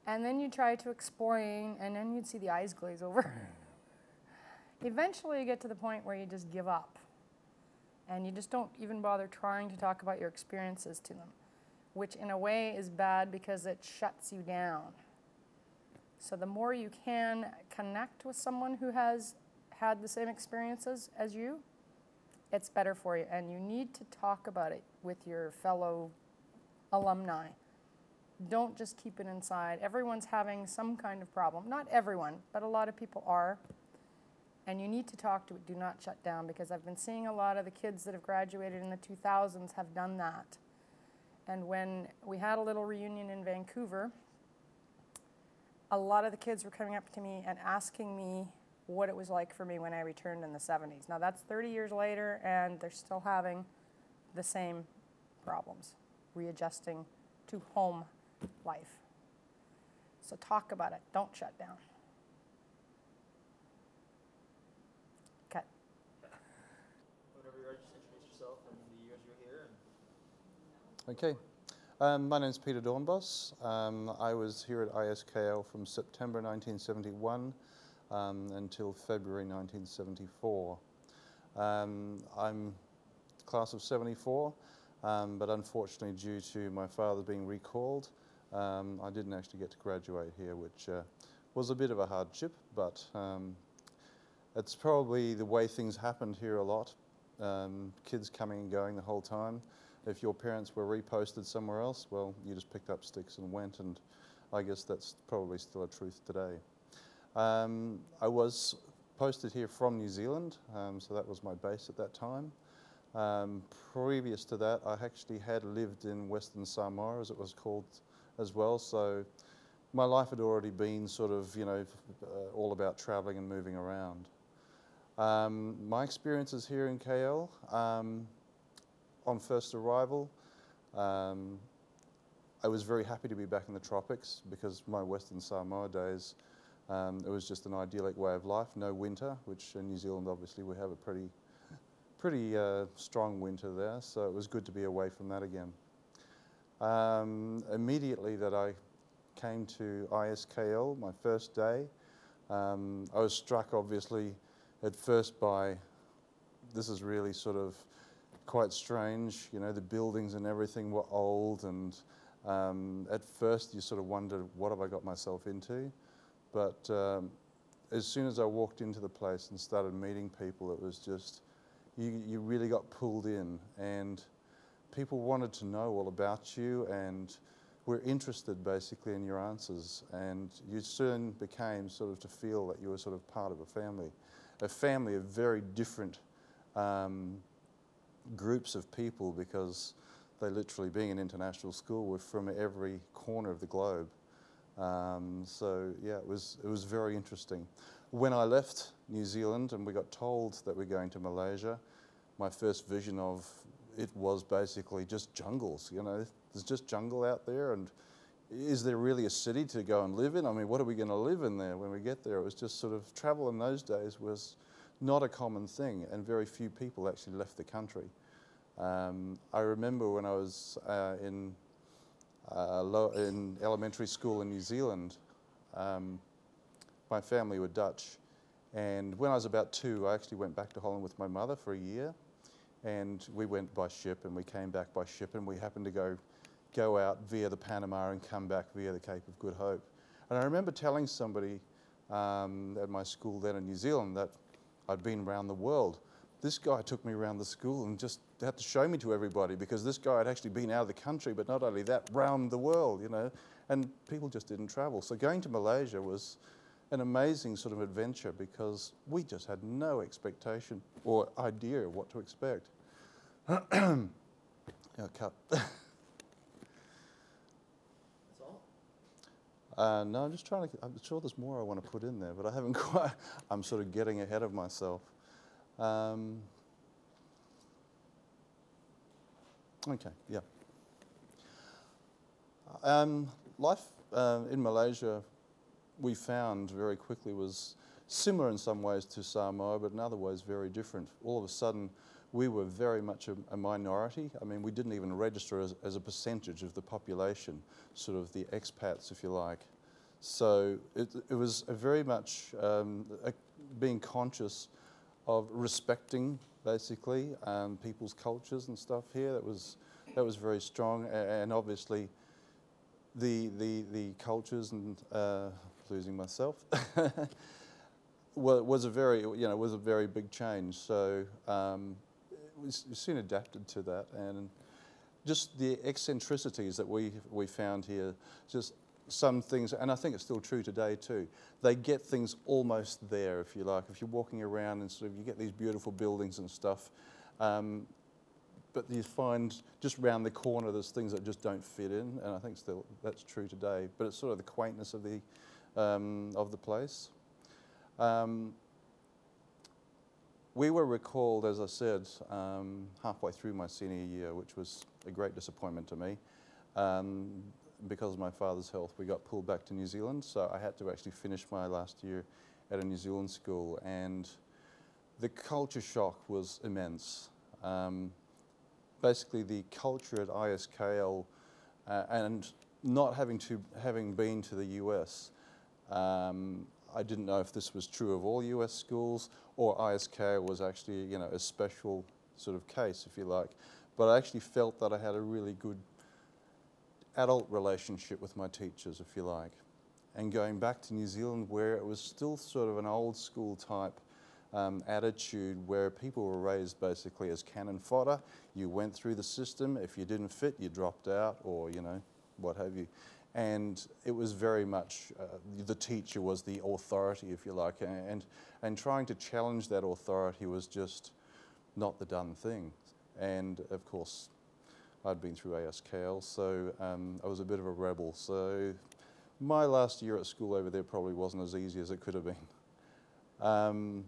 And then you try to explain, and then you'd see the eyes glaze over. Eventually you get to the point where you just give up. And you just don't even bother trying to talk about your experiences to them, which in a way is bad because it shuts you down. So the more you can connect with someone who has had the same experiences as you, it's better for you. And you need to talk about it with your fellow alumni. Don't just keep it inside. Everyone's having some kind of problem. Not everyone, but a lot of people are. And you need to talk to it. Do not shut down, because I've been seeing a lot of the kids that have graduated in the 2000s have done that. And when we had a little reunion in Vancouver, a lot of the kids were coming up to me and asking me what it was like for me when I returned in the 70s. Now that's 30 years later, and they're still having the same problems, readjusting to home life. So talk about it. Don't shut down. Cut. Whenever you're ready, just introduce yourself and the years you're here. Okay. My name's Peter Doornbos. I was here at ISKL from September 1971 until February 1974. I'm class of 74, but unfortunately due to my father being recalled, I didn't actually get to graduate here, which was a bit of a hardship, but it's probably the way things happened here a lot. Kids coming and going the whole time. If your parents were reposted somewhere else, well, you just picked up sticks and went, and I guess that's probably still a truth today. I was posted here from New Zealand, so that was my base at that time. Previous to that, I actually had lived in Western Samoa, as it was called as well, so my life had already been sort of, you know, all about travelling and moving around. My experiences here in KL, on first arrival, I was very happy to be back in the tropics, because my Western Samoa days, it was just an idyllic way of life. No winter, which in New Zealand obviously we have a pretty strong winter there, so it was good to be away from that again. Immediately that I came to ISKL, my first day, I was struck obviously at first by, this is really sort of quite strange, you know, the buildings and everything were old, and at first you sort of wondered, what have I got myself into? But as soon as I walked into the place and started meeting people, it was just, you really got pulled in, and people wanted to know all about you and were interested basically in your answers, and you soon became sort of to feel that you were sort of part of a family of very different groups of people, because they literally, being an international school, were from every corner of the globe. So yeah, it was very interesting. When I left New Zealand and we got told that we're going to Malaysia, my first vision of it was basically just jungles, you know, there's just jungle out there, and is there really a city to go and live in? I mean, what are we going to live in there when we get there? It was just sort of, travel in those days was not a common thing, and very few people actually left the country. I remember when I was in elementary school in New Zealand, my family were Dutch, and when I was about 2, I actually went back to Holland with my mother for a year, and we went by ship and we came back by ship, and we happened to go out via the Panama and come back via the Cape of Good Hope. And I remember telling somebody at my school then in New Zealand that I'd been around the world. This guy took me around the school and just had to show me to everybody, because this guy had actually been out of the country, but not only that, round the world, you know, and people just didn't travel. So going to Malaysia was an amazing sort of adventure, because we just had no expectation or idea of what to expect. Yeah, cut. That's all? No, I'm just trying to, I'm sure there's more I want to put in there, but I haven't quite, I'm sort of getting ahead of myself. Okay, yeah. Life in Malaysia, we found very quickly, was similar in some ways to Samoa, but in other ways very different. All of a sudden, we were very much a minority. I mean, we didn't even register as a percentage of the population, sort of the expats, if you like. So it was a very much being conscious of respecting basically people's cultures and stuff here. That was very strong, and obviously the cultures and losing myself was a very big change. So we soon adapted to that, and just the eccentricities that we found here, just some things, and I think it's still true today too, they get things almost there, if you like. If you're walking around and sort of you get these beautiful buildings and stuff, but you find just round the corner there's things that just don't fit in, and I think still that's true today. But it's sort of the quaintness of the place. We were recalled, as I said, halfway through my senior year, which was a great disappointment to me. Because of my father's health, we got pulled back to New Zealand, so I had to actually finish my last year at a New Zealand school, and the culture shock was immense. Basically, the culture at ISKL, and not having been to the US, I didn't know if this was true of all US schools or ISKL was actually, a special sort of case, if you like. But I actually felt that I had a really good adult relationship with my teachers, if you like. And going back to New Zealand, where it was still sort of an old school type attitude, where people were raised basically as cannon fodder. You went through the system. If you didn't fit, you dropped out, or what have you. And it was very much the teacher was the authority, if you like, and trying to challenge that authority was just not the done thing. And of course, I'd been through ASKL, so I was a bit of a rebel. So my last year at school over there probably wasn't as easy as it could have been.